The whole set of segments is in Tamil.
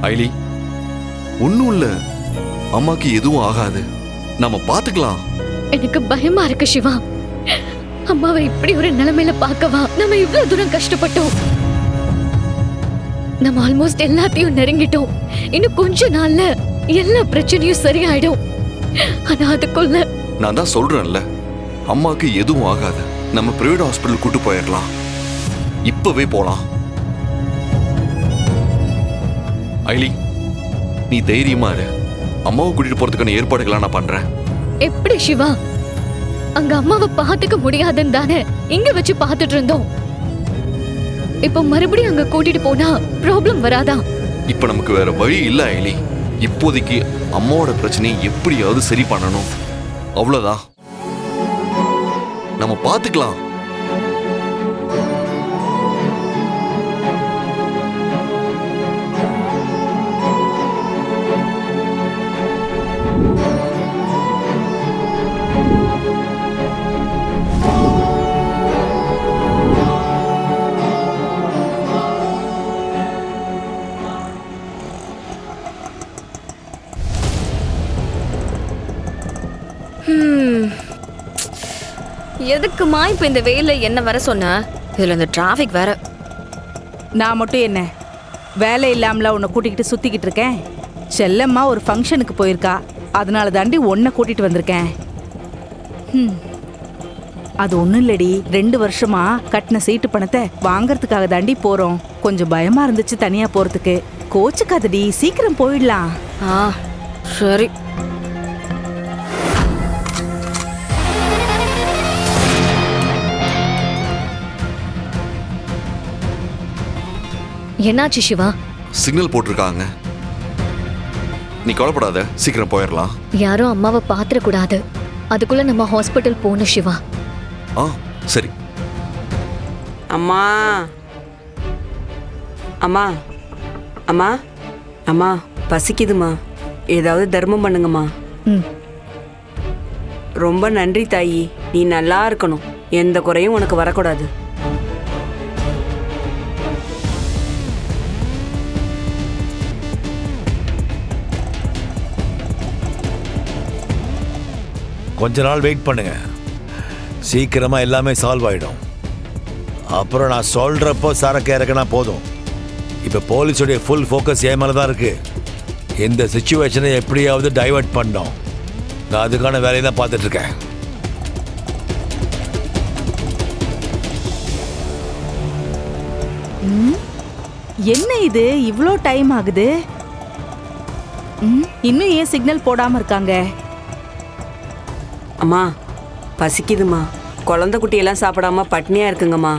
ஐலி, ஒண்ணும் இல்ல, அம்மாக்கு எதுவும் ஆகாது, நம்ம பாத்துக்கலாம். எனக்கு பயமா இருக்கு சிவா. அம்மாவை இப்படி ஒரு நிலைமையில பார்க்கவா நம்ம இவ்வளவு தூரம் கஷ்டப்பட்டோம். நம்ம ஆல்மோஸ்ட் எல்லாத்தையும் நெருங்கிட்டோம். இன்னும் கொஞ்ச நாள்ல எல்லா பிரச்சனையும் சரியாயிடும். ஆனா அதுக்குள்ள நான் தான் சொல்றேன்ல, அம்மாக்கு எதுவும் ஆகாது, நம்ம பிரைவேட் ஹாஸ்பிட்டல் கூட்டு போயிடலாம். இப்பவே போலாம். ஐலி, நீ தைரியமா இரு, அம்மாவை கூட்டிட்டு போறதுக்கான ஏற்பாடுகளை நான் பண்றேன். எப்படி சிவா? அங்க அம்மாவை பாத்துக்க முடியாதுன்னு தானே இங்க வச்சு பாத்துட்டு இருந்தோம். இப்ப மறுபடியும் அங்க கூட்டிட்டு போனா ப்ராப்ளம் வராதா? இப்ப நமக்கு வேற வழி இல்ல ஐலி. இப்போதைக்கு அம்மாவோட பிரச்சனையை எப்படியாவது சரி பண்ணணும், அவ்வளவுதான். நம்ம பாத்துக்கலாம். எதுக்குமா இப்ப இந்த வெயில்ல என்ன வர சொன்ன? இதுல இந்த டிராபிக் வேற. நான் மட்டும் என்ன வேலை இல்லாமல உன்னை கூட்டிக்கிட்டு சுத்திக்கிட்டு இருக்கேன்? செல்லம்மா ஒரு ஃபங்க்ஷனுக்கு போயிருக்கா, அதனால தாண்டி உன்னை கூட்டிட்டு வந்திருக்கேன். அது ஒன்றும் இல்லடி, 2 வருஷமா கட்டின சீட்டு பணத்தை வாங்கறதுக்காக தாண்டி போறோம். கொஞ்சம் பயமா இருந்துச்சு தனியா போறதுக்கு. கோச்சுக்காதடி, சீக்கிரம் போயிடலாம். சரி. என்னாச்சு சிவா? சிக்னல் போட்டிருக்காங்க, நீ கவலைப்படாத, சீக்கிரம் போயிடலாம். யாரும் அம்மாவை பாத்திர கூடாது, அதுக்குள்ள நம்ம ஹாஸ்பிட்டல் போகணும் சிவா. சரி. அம்மா அம்மா அம்மா அம்மா, பசிக்குதுமா, ஏதாவது தர்மம் பண்ணுங்கம்மா. ரொம்ப நன்றி தாயி, நீ நல்லா இருக்கணும், எந்த குறையும் உனக்கு வரக்கூடாது. கொஞ்ச நாள் வெயிட் பண்ணுங்க, சீக்கிரமா எல்லாமே சால்வ் ஆயிடும். அப்புறம் நான் சொல்றப்போ சரக்கு இறக்கினா போதும். இப்ப போலீஸோடைய ஃபுல் ஃபோக்கஸ் என் மேல தான் இருக்கு. இந்த சிச்சுவேஷனை எப்படியாவது டைவர்ட் பண்ணோம். நான் அதுக்கான வேலையை தான் பார்த்துட்டு இருக்கேன். என்ன இது இவ்ளோ டைம் ஆகுது? இன்னும் ஏன் சிக்னல் போடாம இருக்காங்க? அம்மா பசிக்குதுமா, குழந்தை குட்டியெல்லாம் சாப்பிடாம பட்னியா இருக்குங்கம்மா,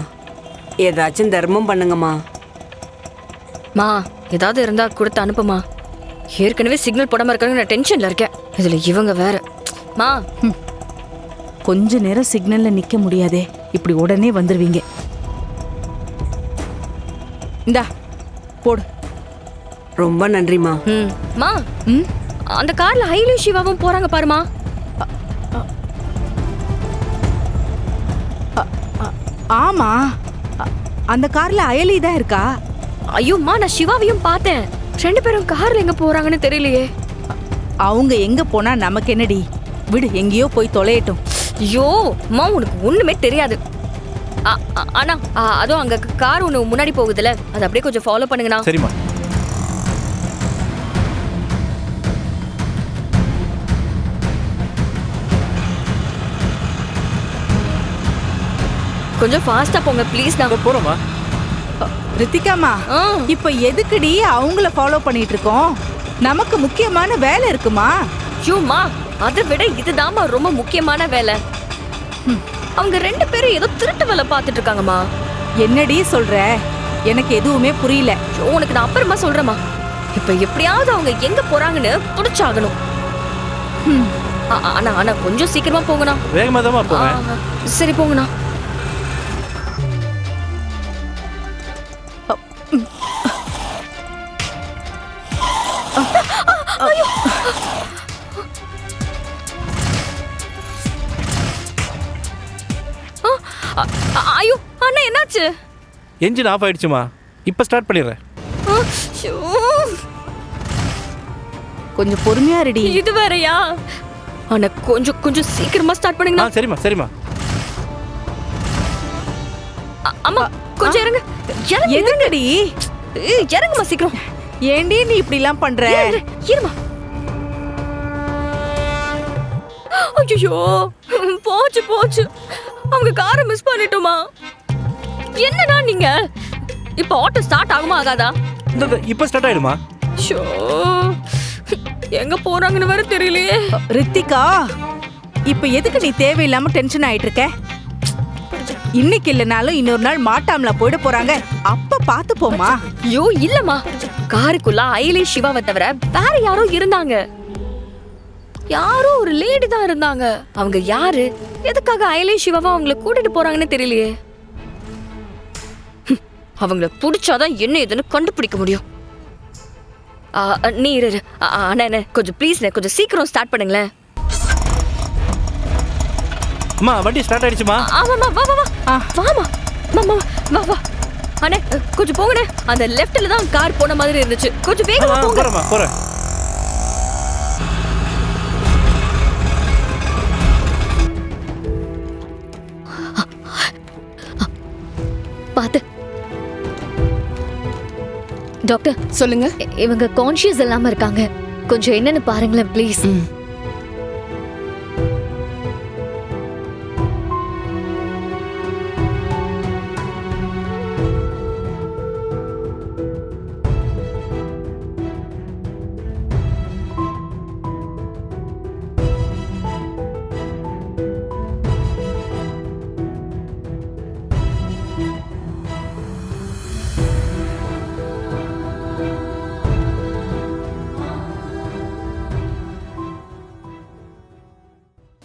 ஏதாச்சும் தர்மம் பண்ணுங்கம்மா. மா, ஏதாவது இருந்தா கொடுத்து அனுப்புமா. ஏற்கனவே சிக்னல் போடாம இருக்காங்க, நான் டென்ஷன்ல இருக்கேன். இதுல இவங்க வேற. மா, கொஞ்ச நேரம் சிக்னல்ல நிக்க முடியாதே, இப்படி உடனே வந்துருவீங்க. இந்தா போடு. ரொம்ப நன்றிமா. மா, அந்த கார்ல ஐலி சிவாவும் போறாங்க பாருமா. ஆமா, அந்த கார்ல அயலி தான் இருக்கா. ஐயோம்மா, நான் சிவாவையும் பார்த்தேன். 2 பேரும் கார்ல எங்க போறாங்கன்னு தெரியலையே. அவங்க எங்க போனா நமக்கு என்னடி, விடு, எங்கேயோ போய் தொலையட்டும். ஐயோ மா, உனக்கு ஒண்ணுமே தெரியாது. ஆனா அதுவும் அங்க கார் ஒண்ணு முன்னாடி போகுதுல, அது அப்படியே கொஞ்சம் ஃபாலோ பண்ணுங்கண்ணா. சரிம்மா. கொஞ்சம் ஃபாஸ்டா போங்க ப்ளீஸ். நான் போறோமா? ரித்திகாமா, இப்ப எதுக்குடி அவங்கள ஃபாலோ பண்ணிட்டு இருக்கோம்? நமக்கு முக்கியமான வேலை இருக்குமா? ஐயோம்மா, அதை விட இதுதாம்மா ரொம்ப முக்கியமான வேலை. அவங்க 2 பேரும் ஏதோ திருட்டு வேலை பார்த்துட்டு இருக்காங்கம்மா. என்னடி சொல்ற? எனக்கு எதுவுமே புரியல. உனக்கு நான் அப்புறமா சொல்றேம்மா. இப்ப எப்படியாவது அவங்க எங்க போறாங்கன்னு புடிச்சாகணும். ஆனா கொஞ்சம் சீக்கிரமா போங்கண்ணா. வேகமா தான் போங்க. சரி போங்கண்ணா. ஐயோ அண்ணா, என்னாச்சு? என்ஜின் ஆஃப் ஆயிடுச்சுமா. இப்போ ஸ்டார்ட் பண்ணிடுறேன். ஐயோ, கொஞ்சம் பொறுமையா ரெடி. இது வேறயா? ஆனா கொஞ்சம் கொஞ்சம் சீக்கிரமா ஸ்டார்ட் ஆ பண்ணுங்கண்ணா. சரிம்மா சரிம்மா. அம்மா கொஞ்சம் இறங்க. இறங்க. எதுங்கடி? இறங்குமா சீக்கிரம். ஏண்டி நீ இப்படி எல்லாம் பண்ற? இருமா. ஐயோ, போச்சு போச்சு. அவங்க காரை மிஸ் பண்ணிட்டோமா? என்னடா நீங்க? இப்போ ஆட்டோ ஸ்டார்ட் ஆகுமா ஆகாதா? இப்போ ஸ்டார்ட் ஆயிடுமா? ஷோ, எங்க போறாங்கன்னு வேற தெரியலையே. ரித்திகா, இப்ப எதுக்கு நீ தேவையில்லாம டென்ஷன் ஆயிட்டு இருக்க? இன்னைக்கு இல்லனாலும் இன்னொரு நாள் மாட்டாமல போயிட போறாங்க. அப்ப பாத்து போமா. ஐயோ இல்லம்மா, காருக்குள்ள அயலி சிவாவை தவிர வேற யாரோ இருந்தாங்க. யாரோ ஒரு லேடி தான் இருந்தாங்க. அவங்க யாரு, எதுக்காக அயலி சிவாவை அவங்கள கூட்டிட்டு போறாங்கன்னு தெரியலையே. அவங்கள பிடிச்சாதான் என்ன ஏதுன்னு கண்டுபிடிக்க முடியும். நீ இரு. அண்ணா கொஞ்சம் ப்ளீஸ் கொஞ்சம் சீக்கிரம் ஸ்டார்ட் பண்ணுங்களேன். அம்மா வண்டி ஸ்டார்ட் ஆயிடுச்சுமா. ஆமாம்மா, வா வா வா. வாமா மாமா, வா வா. அண்ணே கொஞ்சம் போங்கண்ணே. அந்த லெஃப்ட்ல தான் கார் போன மாதிரி இருந்துச்சு. கொஞ்சம் வேகமா போங்க. போறேம்மா போறேன். பாத்து. டாக்டர் சொல்லுங்க. இவங்க கான்ஷியஸ் இல்லாம இருக்காங்க. கொஞ்சம் என்னன்னு பாருங்களேன் ப்ளீஸ்.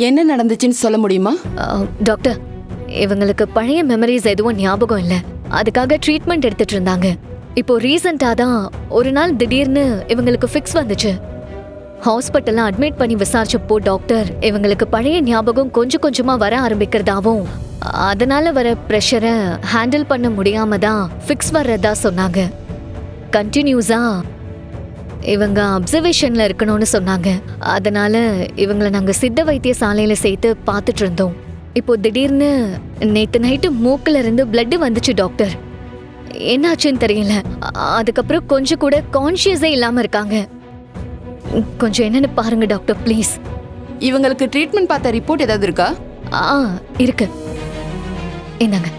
என்ன நடந்துச்சுன்னு சொல்ல முடியுமா? டாக்டர், இவங்களுக்கு பழைய மெமரிஸ் எதுவும் ஞாபகம் இல்ல. அதுக்காக ட்ரீட்மெண்ட் எடுத்துட்டு இருந்தாங்க. இப்போ ரீசெண்டா தான் ஒரு நாள் திடீர்னு இவங்களுக்கு ஃபிக்ஸ் வந்துச்சு. ஹாஸ்பிட்டல்ல அட்மிட் பண்ணி விசாரிச்சப்போ டாக்டர் இவங்களுக்கு பழைய ஞாபகம் கொஞ்சம் கொஞ்சமா வர ஆரம்பிக்கிறதாவும் அதனால வர ப்ரெஷரை ஹேண்டில் பண்ண முடியாம தான் ஃபிக்ஸ் வர்றதா சொன்னாங்க. கண்டினியூஸா இவங்க அப்சர்வேஷன்ல இருக்கணும்னு சொன்னாங்க. அதனால இவங்களை நாங்க சித்த வைத்தியசாலையில சேர்த்து பார்த்துட்டு இருந்தோம். இப்போ திடீர்னு நேத்து நைட்டு மூக்குல இருந்து பிளட் வந்துச்சு டாக்டர். என்னாச்சுன்னு தெரியல. அதுக்கப்புறம் கொஞ்சம் கூட கான்ஷியஸே இல்லாம இருக்காங்க. கொஞ்சம் என்னன்னு பாருங்க டாக்டர் ப்ளீஸ். இவங்களுக்கு ட்ரீட்மெண்ட் பார்த்த ரிப்போர்ட் ஏதாவது இருக்கா? இருக்கு, என்னங்க.